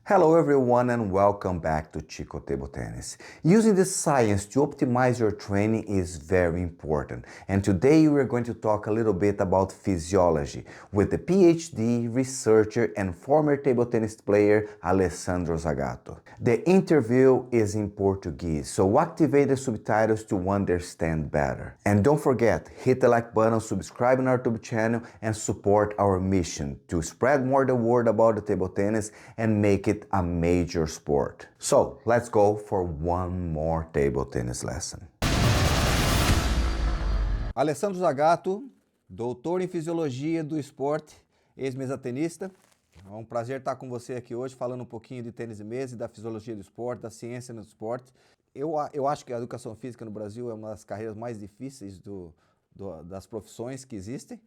Hello everyone and welcome back to Chico Table Tennis. Using the science to optimize your training is very important, and today we are going to talk a little bit about physiology with the PhD researcher and former table tennis player Alessandro Zagato. The interview is in Portuguese, so activate the subtitles to understand better. And don't forget, hit the like button, subscribe on our YouTube channel and support our mission to spread more the word about the table tennis and make it a major sport. So let's go for one more table tennis lesson. Alessandro Zagato, doutor em Fisiologia do Esporte, ex-mesatenista. É um prazer estar com você aqui hoje, falando um pouquinho de tênis de mesa, da fisiologia do esporte, da ciência no esporte. Eu acho que a educação física no Brasil é uma das carreiras mais difíceis das profissões que existem,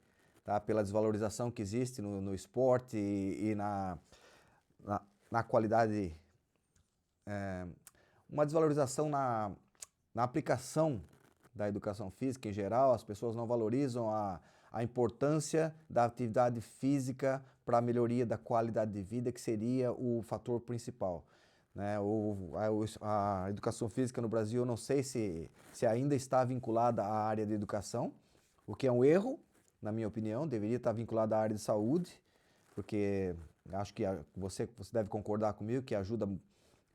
tá? Pela desvalorização que existe no esporte e na qualidade, uma desvalorização na aplicação da educação física em geral. As pessoas não valorizam a importância da atividade física para a melhoria da qualidade de vida, que seria o fator principal, né? A educação física no Brasil, eu não sei se ainda está vinculada à área de educação, o que é um erro, na minha opinião. Deveria estar vinculada à área de saúde, porque acho que você deve concordar comigo que ajuda,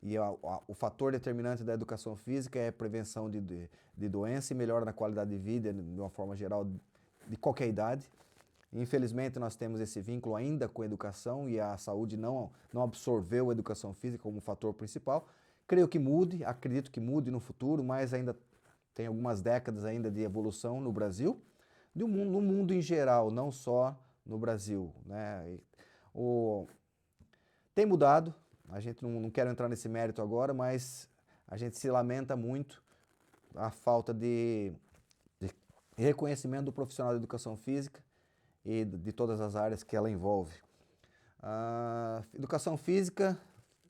e o fator determinante da educação física é a prevenção de doença e melhora na qualidade de vida, de uma forma geral, de qualquer idade. Infelizmente, nós temos esse vínculo ainda com a educação, e a saúde não absorveu a educação física como fator principal. Creio que mude, acredito que mude no futuro, mas ainda tem algumas décadas ainda de evolução no Brasil, no mundo em geral, não só no Brasil, né? Tem mudado, a gente não quer entrar nesse mérito agora, mas a gente se lamenta muito a falta de reconhecimento do profissional da educação física e de todas as áreas que ela envolve. A educação física,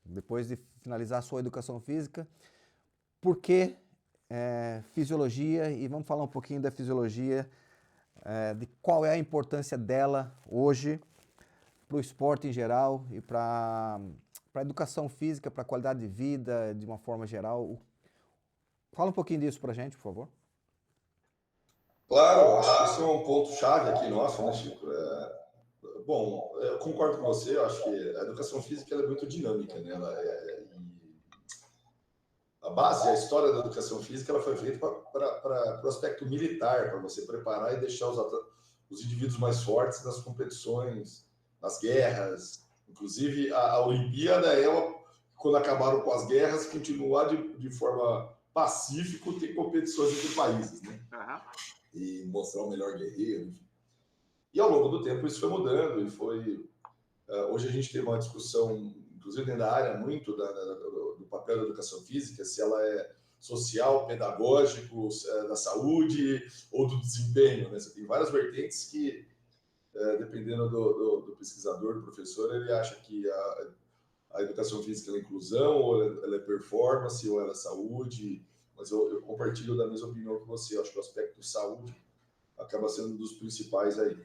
depois de finalizar a sua educação física, por que fisiologia? E vamos falar um pouquinho da fisiologia, de qual é a importância dela hoje para o esporte em geral e para a educação física, para a qualidade de vida de uma forma geral. Fala um pouquinho disso para a gente, por favor. Claro, acho que esse é um ponto-chave aqui nosso, né, Chico? Bom, eu concordo com você. Eu acho que a educação física ela é muito dinâmica, né? A base, a história da educação física, ela foi feita para o aspecto militar, para você preparar e deixar os indivíduos mais fortes nas competições, nas guerras. Inclusive, a Olimpíada quando acabaram com as guerras, continuar de forma pacífica, ter competições entre países, né? Uhum. E mostrar o melhor guerreiro, enfim. E ao longo do tempo isso foi mudando e foi... hoje a gente tem uma discussão, inclusive dentro da área, muito do papel da educação física, se ela é social, pedagógico, da saúde ou do desempenho, né? Você tem várias vertentes que, dependendo do pesquisador, do professor, ele acha que a educação física é inclusão, ou ela é performance, ou ela é saúde. Mas eu compartilho da mesma opinião que você. Eu acho que o aspecto saúde acaba sendo um dos principais aí.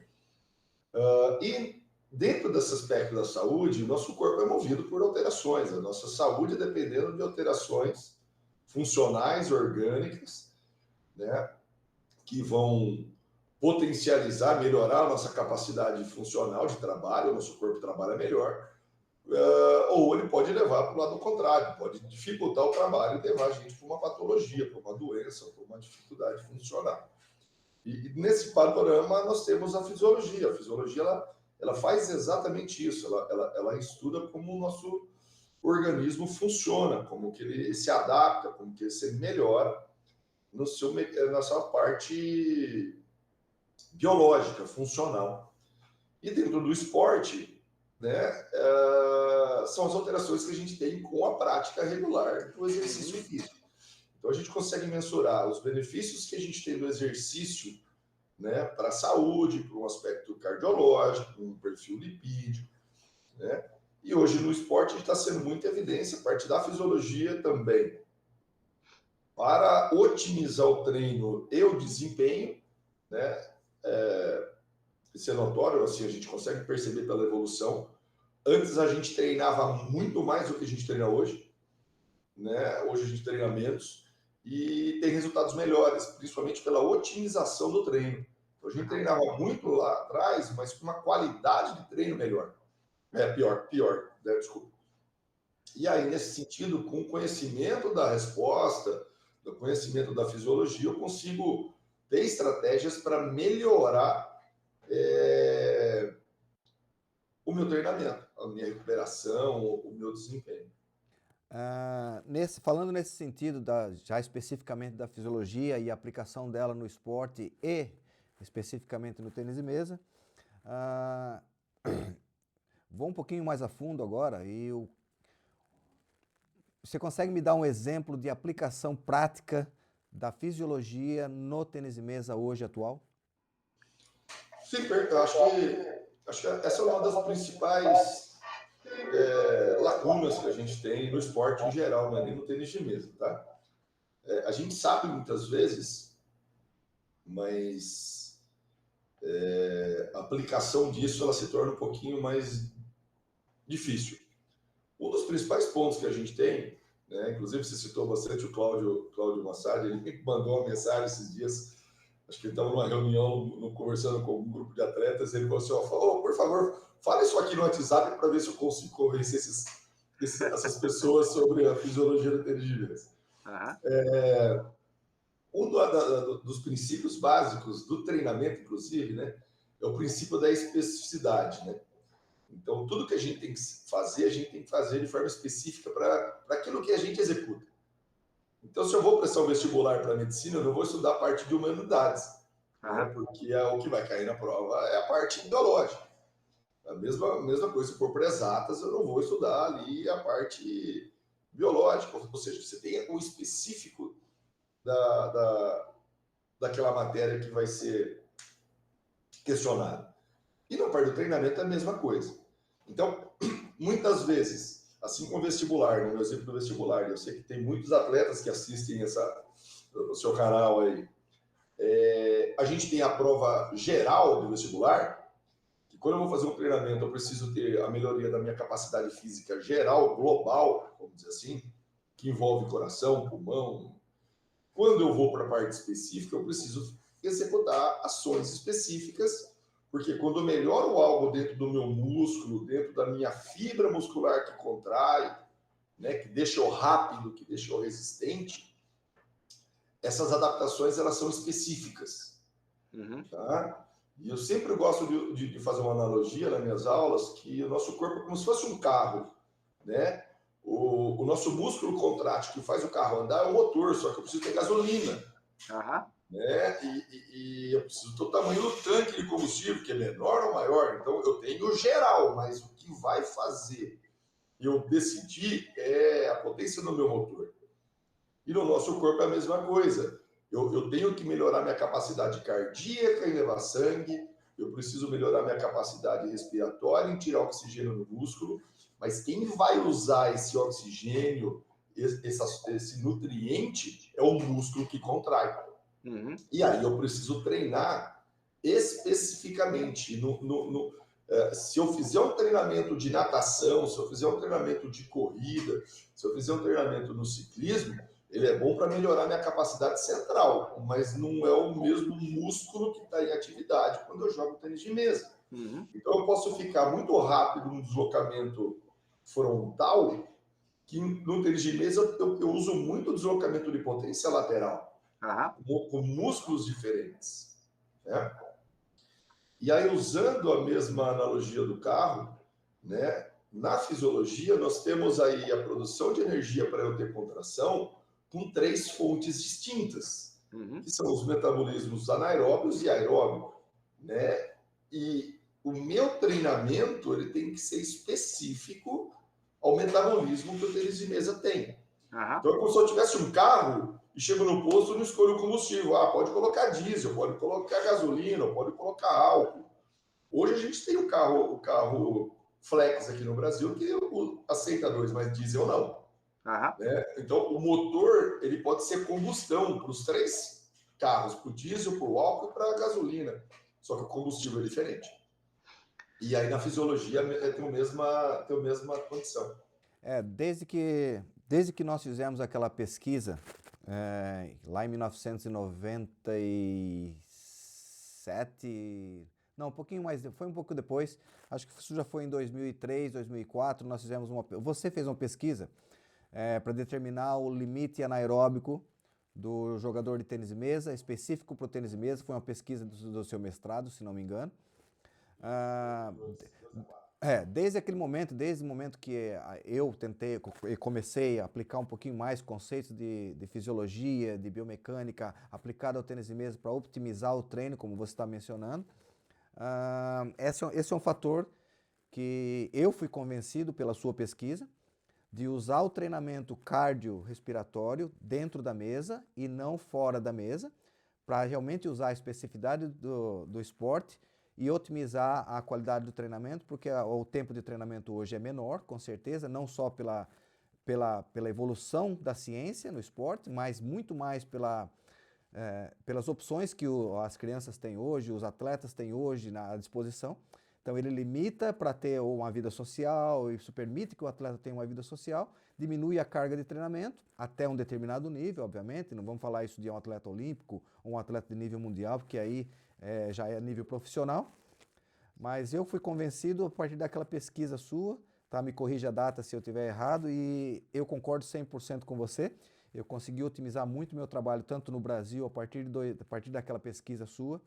E dentro desse aspecto da saúde, o nosso corpo é movido por alterações. A nossa saúde é dependendo de alterações funcionais, orgânicas, né, que vão potencializar, melhorar a nossa capacidade funcional de trabalho. O nosso corpo trabalha melhor. Ou ele pode levar para o lado contrário, pode dificultar o trabalho e levar a gente para uma patologia, para uma doença, para uma dificuldade funcional. E nesse panorama nós temos a fisiologia. A fisiologia ela faz exatamente isso, ela estuda como o nosso organismo funciona, como que ele se adapta, como que ele se melhora na sua parte biológica, funcional. E dentro do esporte, né, são as alterações que a gente tem com a prática regular do exercício físico. Então a gente consegue mensurar os benefícios que a gente tem do exercício, né, para a saúde, para um aspecto cardiológico, um perfil lipídico, né? E hoje no esporte está sendo muita evidência, a parte da fisiologia também, para otimizar o treino e o desempenho, né? Isso é notório, assim, a gente consegue perceber pela evolução Antes a gente treinava muito mais do que a gente treina hoje, né? Hoje a gente treina menos e tem resultados melhores, principalmente pela otimização do treino. Então, a gente treinava muito lá atrás, mas com uma qualidade de treino melhor. Pior, né? Desculpa. E aí, nesse sentido, com o conhecimento da resposta, do conhecimento da fisiologia, eu consigo ter estratégias para melhorar o meu treinamento, a minha recuperação, o meu desempenho. Falando nesse sentido, já especificamente da fisiologia e aplicação dela no esporte e especificamente no tênis de mesa, vou um pouquinho mais a fundo agora você consegue me dar um exemplo de aplicação prática da fisiologia no tênis de mesa hoje atual? Sim, eu acho que essa é uma das principais lacunas que a gente tem no esporte em geral, não é nem no tênis de mesa, tá? A gente sabe muitas vezes, mas a aplicação disso ela se torna um pouquinho mais difícil. Um dos principais pontos que a gente tem, né, inclusive você citou bastante o Cláudio Massad, ele me mandou uma mensagem esses dias, acho que ele estava numa reunião, conversando com um grupo de atletas, ele falou assim, por favor, fala isso aqui no WhatsApp para ver se eu consigo convencer essas pessoas sobre a fisiologia do tênis de mesa. Um dos princípios básicos do treinamento, inclusive, né, é o princípio da especificidade, né? Então, tudo que a gente tem que fazer de forma específica para aquilo que a gente executa. Então, se eu vou prestar um vestibular para medicina, eu não vou estudar a parte de humanidades, né? Porque o que vai cair na prova é a parte biológica. A mesma coisa, se for para exatas, eu não vou estudar ali a parte biológica. Ou seja, você tem o específico daquela matéria que vai ser questionada. E na parte do treinamento é a mesma coisa. Então, muitas vezes, assim como o vestibular, no meu exemplo do vestibular, eu sei que tem muitos atletas que assistem o seu canal aí, a gente tem a prova geral do vestibular, que quando eu vou fazer um treinamento, eu preciso ter a melhoria da minha capacidade física geral, global, vamos dizer assim, que envolve coração, pulmão. Quando eu vou para a parte específica, eu preciso executar ações específicas, porque quando eu melhoro algo dentro do meu músculo, dentro da minha fibra muscular que contrai, né, que deixa eu rápido, que deixa eu resistente, essas adaptações elas são específicas. Tá? E eu sempre gosto de fazer uma analogia nas minhas aulas, que o nosso corpo é como se fosse um carro, né? O nosso músculo contrátil que faz o carro andar é o motor, só que eu preciso ter gasolina. Né? E eu preciso do tamanho do tanque de combustível, que é menor ou maior. Então, eu tenho o geral, mas o que vai fazer eu decidir é a potência do meu motor. E no nosso corpo é a mesma coisa. Eu tenho que melhorar minha capacidade cardíaca em levar sangue, eu preciso melhorar minha capacidade respiratória em tirar oxigênio no músculo, mas quem vai usar esse oxigênio, esse nutriente, é o músculo que contrai. E aí eu preciso treinar especificamente. Se eu fizer um treinamento de natação, se eu fizer um treinamento de corrida, se eu fizer um treinamento no ciclismo, ele é bom para melhorar minha capacidade central, mas não é o mesmo músculo que está em atividade quando eu jogo tênis de mesa. Então eu posso ficar muito rápido no deslocamento frontal, que no tênis de mesa eu uso muito deslocamento de potência lateral. Com músculos diferentes, né? E aí, usando a mesma analogia do carro, né, na fisiologia, nós temos aí a produção de energia para eu ter contração com 3 fontes distintas, que são os metabolismos anaeróbios e aeróbios, né? E o meu treinamento ele tem que ser específico ao metabolismo que o tênis de mesa tem. Então, é como se eu tivesse um carro e chego no posto e não escolho o combustível. Pode colocar diesel, pode colocar gasolina, pode colocar álcool. Hoje a gente tem o carro flex aqui no Brasil que aceita 2, mas diesel não. Né? Então, o motor ele pode ser combustão para os 3 carros, para o diesel, para o álcool e para a gasolina. Só que o combustível é diferente. E aí na fisiologia tem a mesma condição. Desde que nós fizemos aquela pesquisa, lá em 1997, não, um pouquinho mais, foi um pouco depois, acho que isso já foi em 2003, 2004, nós fizemos você fez uma pesquisa para determinar o limite anaeróbico do jogador de tênis de mesa, específico para o tênis de mesa, foi uma pesquisa do seu mestrado, se não me engano. Desde o momento que eu comecei a aplicar um pouquinho mais conceitos de fisiologia, de biomecânica, aplicado ao tênis de mesa para optimizar o treino, como você está mencionando, esse é um fator que eu fui convencido pela sua pesquisa, de usar o treinamento cardiorrespiratório dentro da mesa e não fora da mesa, para realmente usar a especificidade do esporte e otimizar a qualidade do treinamento, porque o tempo de treinamento hoje é menor, com certeza, não só pela evolução da ciência no esporte, mas muito mais pelas opções que as crianças têm hoje, os atletas têm hoje à disposição. Então ele limita para ter uma vida social, isso permite que o atleta tenha uma vida social, diminui a carga de treinamento até um determinado nível, obviamente, não vamos falar isso de um atleta olímpico ou um atleta de nível mundial, porque aí já é nível profissional, mas eu fui convencido a partir daquela pesquisa sua, tá? Me corrija a data se eu estiver errado, e eu concordo 100% com você. Eu consegui otimizar muito meu trabalho, tanto no Brasil, a partir daquela pesquisa sua,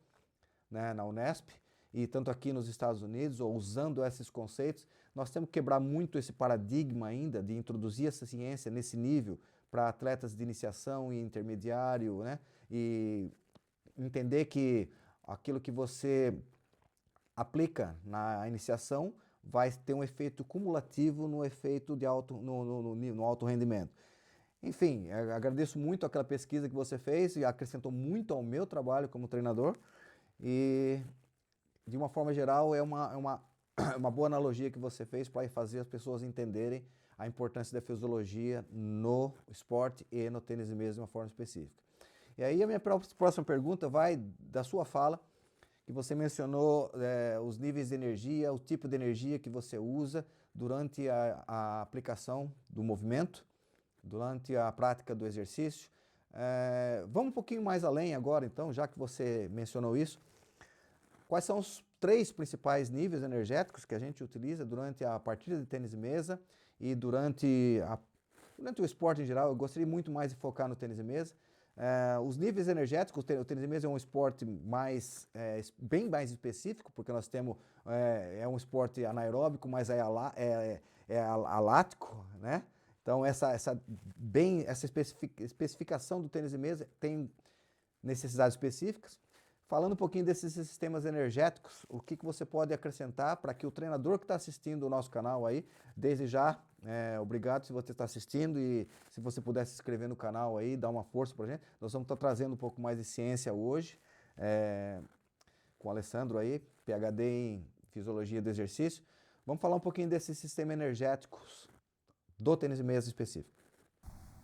né, na Unesp, e tanto aqui nos Estados Unidos, ou usando esses conceitos. Nós temos que quebrar muito esse paradigma ainda de introduzir essa ciência nesse nível para atletas de iniciação e intermediário, né? E entender que aquilo que você aplica na iniciação vai ter um efeito cumulativo no efeito de no alto rendimento. Enfim, agradeço muito aquela pesquisa que você fez e acrescentou muito ao meu trabalho como treinador, e de uma forma geral é uma boa analogia que você fez para fazer as pessoas entenderem a importância da fisiologia no esporte e no tênis de mesa de uma forma específica. E aí a minha próxima pergunta vai da sua fala, que você mencionou os níveis de energia, o tipo de energia que você usa durante a aplicação do movimento, durante a prática do exercício. Vamos um pouquinho mais além agora, então, já que você mencionou isso. Quais são os 3 principais níveis energéticos que a gente utiliza durante a partida de tênis de mesa e durante o esporte em geral? Eu gostaria muito mais de focar no tênis de mesa. Os níveis energéticos, o tênis de mesa é um esporte bem mais específico, porque nós temos é um esporte anaeróbico, mas é alático, né? Então essa especificação do tênis de mesa tem necessidades específicas. Falando um pouquinho desses sistemas energéticos, o que você pode acrescentar para que o treinador que está assistindo o nosso canal aí, desde já, obrigado se você está assistindo, e se você puder se inscrever no canal aí, dar uma força para a gente. Nós vamos estar trazendo um pouco mais de ciência hoje, com o Alessandro aí, PhD em Fisiologia do Exercício. Vamos falar um pouquinho desses sistemas energéticos do tênis de mesa específico.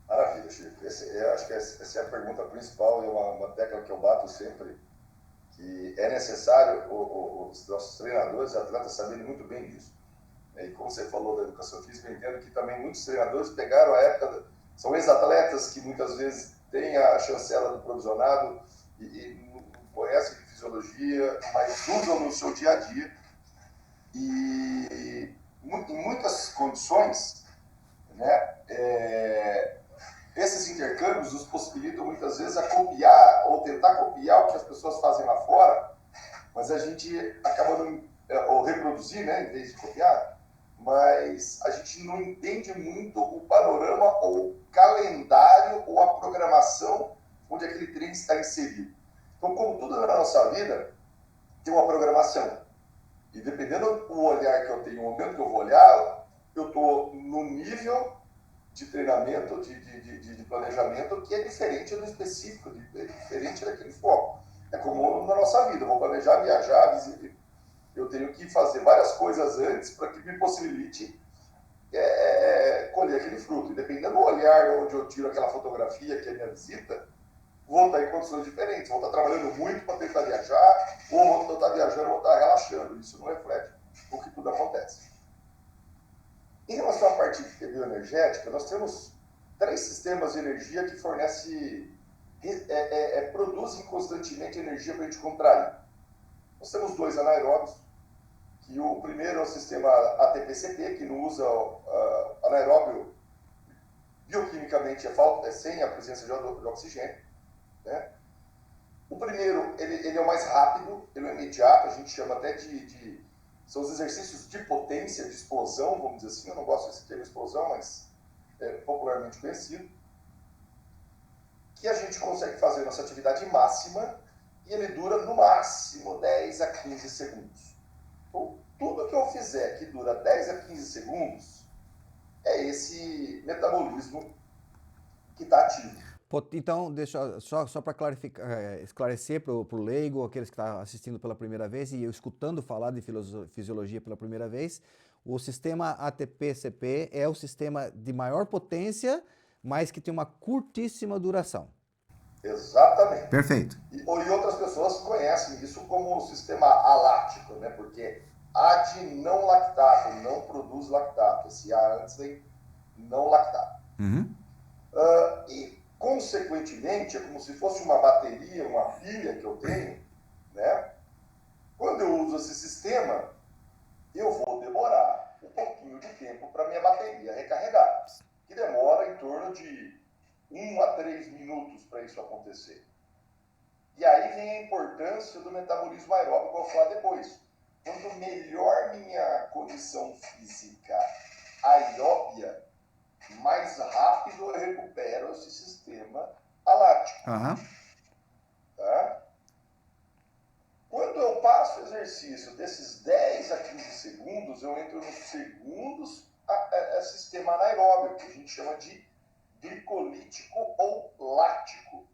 Maravilha, Chico. Acho que essa é a pergunta principal e uma tecla que eu bato sempre, que é necessário os nossos treinadores e atletas saberem muito bem disso. E como você falou da educação física, eu entendo que também muitos treinadores pegaram a época, são ex-atletas que muitas vezes têm a chancela do provisionado e não conhecem de fisiologia, mas usam no seu dia a dia. E em muitas condições, né, esses intercâmbios nos possibilitam muitas vezes a copiar ou tentar copiar o que as pessoas fazem lá fora, mas a gente acaba ou reproduzir, né, em vez de copiar, mas a gente não entende muito o panorama ou o calendário ou a programação onde aquele treino está inserido. Então, como tudo na nossa vida, tem uma programação. E dependendo do olhar que eu tenho, o momento que eu vou olhar, eu estou no nível de treinamento, de planejamento que é diferente do específico, é diferente daquele foco. É como na nossa vida, eu vou planejar viajar, eu tenho que fazer várias coisas antes para que me possibilite colher aquele fruto. E dependendo do olhar onde eu tiro aquela fotografia que é minha visita, vou estar em condições diferentes. Vou estar trabalhando muito para tentar viajar, ou vou estar viajando, vou estar relaxando. Isso não reflete o que tudo acontece. Em relação à parte bioenergética, nós temos 3 sistemas de energia que produzem constantemente energia para a gente contrair. Nós temos 2 anaeróbios, que o primeiro é o sistema ATP-CP, que não usa anaeróbio, bioquimicamente é sem a presença de oxigênio, né? O primeiro, ele é o mais rápido, ele é imediato, a gente chama até são os exercícios de potência, de explosão, vamos dizer assim, eu não gosto desse termo explosão, mas é popularmente conhecido, que a gente consegue fazer nossa atividade máxima e ele dura no máximo 10 a 15 segundos. Então, tudo que eu fizer que dura 10 a 15 segundos é esse metabolismo que está ativo. Então, deixa só para esclarecer para o leigo, aqueles que estão assistindo pela primeira vez e eu escutando falar de fisiologia pela primeira vez, o sistema ATP-CP é o sistema de maior potência, mas que tem uma curtíssima duração. Exatamente. Perfeito. E outras pessoas conhecem isso como o sistema alático, né? Porque A de não lactato, não produz lactato. Esse A antes vem não lactato. Uhum. E, consequentemente, é como se fosse uma bateria, uma pilha que eu tenho, né? Quando eu uso esse sistema, eu vou demorar um pouquinho de tempo para minha bateria recarregar, que demora em torno de 1 a 3 minutos para isso acontecer. E aí vem a importância do metabolismo aeróbico, que eu vou falar depois. Quanto melhor minha condição física aeróbia, mais rápido eu recupero esse sistema alático. Uhum. Tá? Quando eu passo o exercício desses 10 a 15 segundos, eu entro no segundo sistema anaeróbio, que a gente chama de glicolítico ou lático,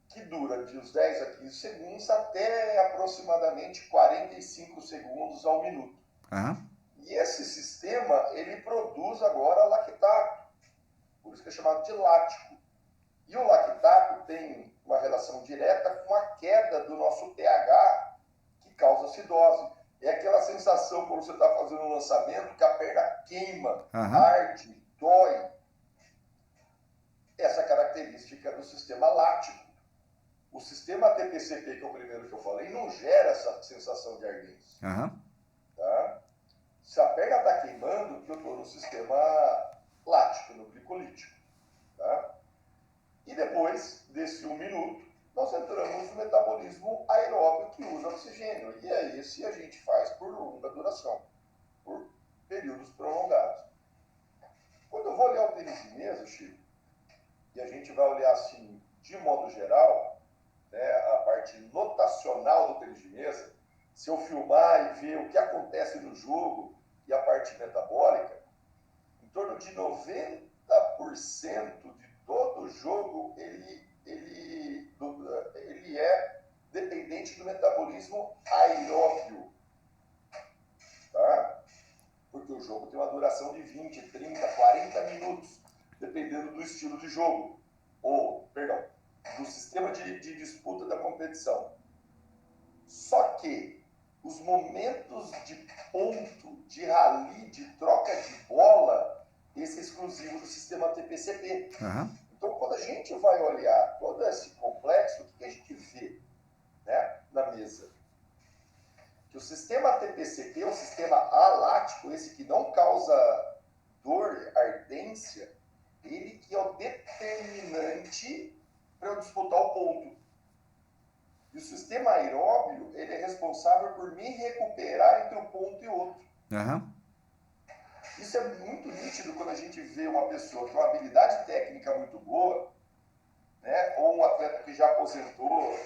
que dura de uns 10 a 15 segundos até aproximadamente 45 segundos ao minuto. Uhum. E esse sistema, ele produz agora lactato, por isso que é chamado de lático. E o lactato tem uma relação direta com a queda do nosso pH, que causa acidose. É aquela sensação quando você está fazendo um lançamento que a perna queima, arde, dói. Essa característica do sistema lático. O sistema ATP-CP, que é o primeiro que eu falei, não gera essa sensação de ardência. Tá? Se a perna está queimando, eu estou no sistema lático, no glicolítico. Tá? E depois desse 1 minuto, nós entramos no metabolismo aeróbio que usa oxigênio. E é esse a gente faz por longa duração, por períodos prolongados. Quando eu vou olhar o tênis de mesa, Chico, e a gente vai olhar assim, de modo geral, né, a parte notacional do tênis de mesa, se eu filmar e ver o que acontece no jogo e a parte metabólica, em torno de 90% de todo o jogo ele é dependente do metabolismo aeróbio. Tá? Porque o jogo tem uma duração de 20, 30, 40 minutos, dependendo do estilo de jogo. Do sistema de disputa da competição. Só que os momentos de ponto, de rally, de troca de bola, esse é exclusivo do sistema ATP-CP. Então, quando a gente vai olhar todo esse complexo, o que a gente vê, né, na mesa? Que o sistema ATP-CP é um sistema alático, esse que não causa dor, ardência, ele que é o determinante para eu disputar o ponto. E o sistema aeróbio, ele é responsável por me recuperar entre um ponto e outro. Isso é muito nítido quando a gente vê uma pessoa com uma habilidade técnica muito boa, né, ou um atleta que já aposentou,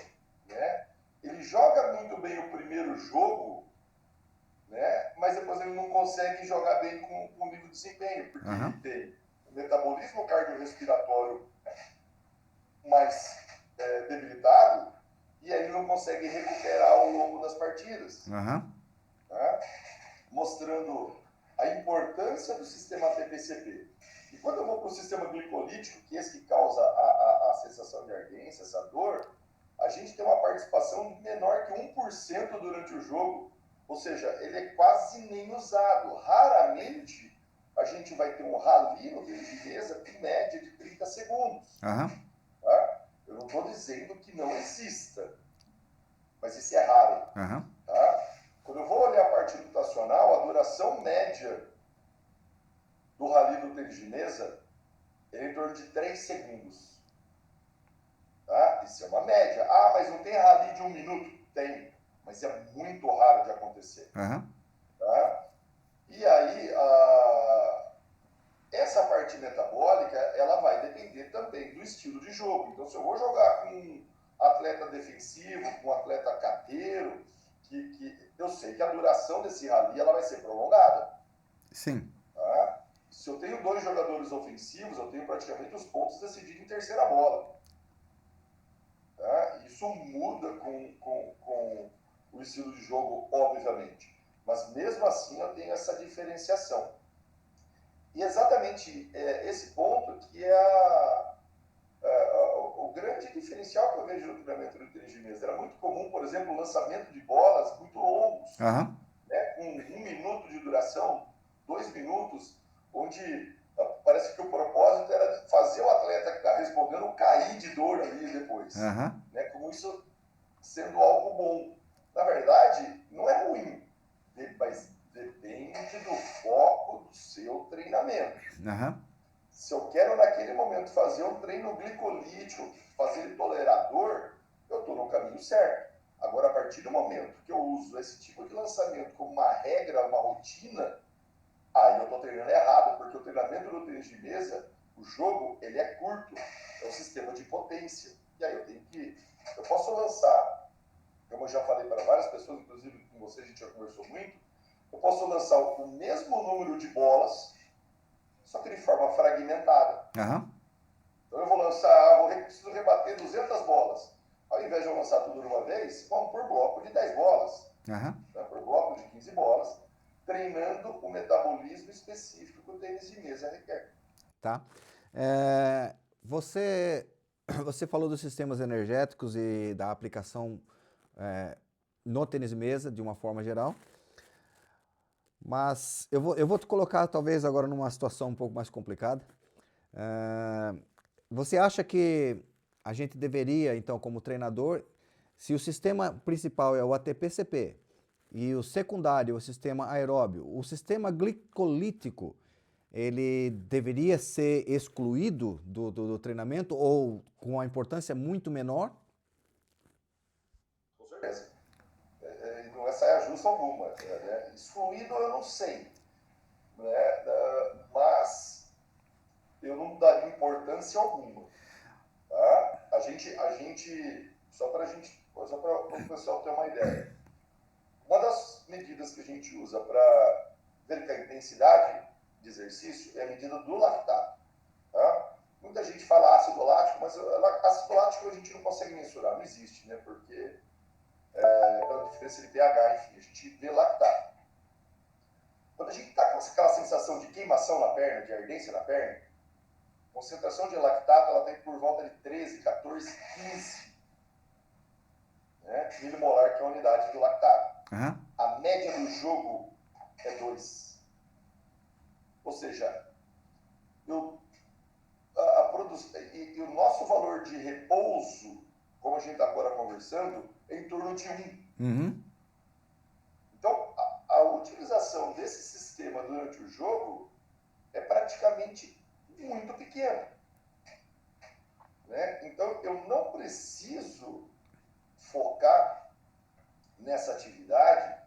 né, ele joga muito bem o primeiro jogo, né, mas depois ele não consegue jogar bem com o nível de desempenho, porque ele tem o metabolismo cardiorrespiratório mais debilitado, e aí ele não consegue recuperar ao longo das partidas. Tá? Mostrando a importância do sistema ATP-CP. E quando eu vou para o sistema glicolítico, que é esse que causa a sensação de ardência, essa dor, a gente tem uma participação menor que 1% durante o jogo Ou seja, ele é quase nem usado. Raramente a gente vai ter um rally no tênis de mesa com média de 30 segundos. Tá? Eu não estou dizendo que não exista, mas isso é raro. Tá? Quando eu vou olhar a parte rotacional, a duração média do rally do tênis de mesa é em torno de 3 segundos. Tá? Isso é uma média. Ah, mas não tem rally de 1 minuto? Tem, mas é muito raro de acontecer. Tá? E aí, essa parte metabólica, ela vai depender também do estilo de jogo. Então, se eu vou jogar com um atleta defensivo, com um atleta carteiro, que eu sei que a duração desse rally ela vai ser prolongada. Sim. Tá? Se eu tenho 2 jogadores ofensivos, eu tenho praticamente os pontos decididos em terceira bola. Tá? Isso muda com o estilo de jogo, obviamente. Mas mesmo assim eu tenho essa diferenciação. E exatamente esse ponto que é o grande diferencial que eu vejo no treinamento do tênis de mesa. Era muito comum, por exemplo, o lançamento de bolas muito longos, né, com 1 minuto de duração, 2 minutos, onde parece que o propósito era fazer o atleta que está respondendo cair de dor ali depois. Né, como isso sendo algo bom. Na verdade, não é ruim, mas depende do foco do seu treinamento. Se eu quero naquele momento fazer um treino glicolítico, fazer ele tolerador, eu estou no caminho certo. Agora, a partir do momento que eu uso esse tipo de lançamento como uma regra, uma rotina, aí eu estou treinando errado, porque o treinamento do tênis de mesa, o jogo, ele é curto, é um sistema de potência. E aí eu posso lançar, como eu já falei para várias pessoas, inclusive com você a gente já conversou muito, eu posso lançar o mesmo número de bolas, só que de forma fragmentada. Então eu vou lançar, preciso rebater 200 bolas. Ao invés de eu lançar tudo de uma vez, vamos por bloco de 10 bolas. Né? Por bloco de 15 bolas, treinando o metabolismo específico que o tênis de mesa requer. Tá. Você falou dos sistemas energéticos e da aplicação no tênis de mesa, de uma forma geral. Mas eu vou te colocar, talvez, agora numa situação um pouco mais complicada. Você acha que a gente deveria, então, como treinador, se o sistema principal é o ATP-CP e o secundário, o sistema aeróbio, o sistema glicolítico, ele deveria ser excluído do treinamento ou com uma importância muito menor? Com certeza. Não é saia justa alguma. Né? Excluído eu não sei. Né? Mas eu não daria importância alguma. Tá? A gente só para o pessoal ter uma ideia, uma das medidas que a gente usa para verificar a intensidade de exercício é a medida do lactato. Tá? Muita gente fala ácido lático, mas ácido lático a gente não consegue mensurar, não existe, né? Porque pela diferença de pH, enfim, a gente vê lactato. Quando a gente está com aquela sensação de queimação na perna, de ardência na perna, a concentração de lactato ela tem por volta de 13, 14, 15 milimolar, que é a unidade do lactato. A média do jogo é 2. Ou seja, o nosso valor de repouso, como a gente está agora conversando, é em torno de 1. Então, a utilização desse sistema durante o jogo é praticamente muito pequena. Né? Então, eu não preciso focar nessa atividade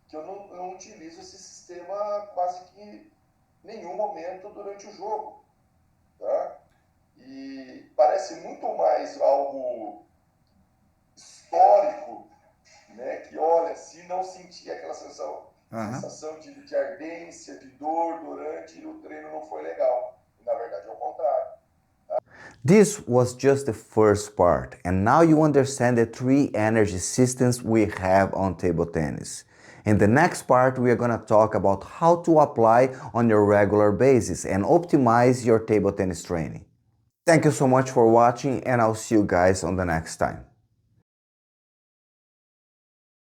que eu não utilizo esse sistema quase que em nenhum momento durante o jogo. Tá? E parece muito mais algo histórico, né? Que olha, se não sentir aquela sensação de ardência, de dor durante o treino não foi legal. E, na verdade é o contrário. This was just the first part, and now you understand the 3 energy systems we have on table tennis. In the next part, we are going to talk about how to apply on your regular basis and optimize your table tennis training. Thank you so much for watching, and I'll see you guys on the next time.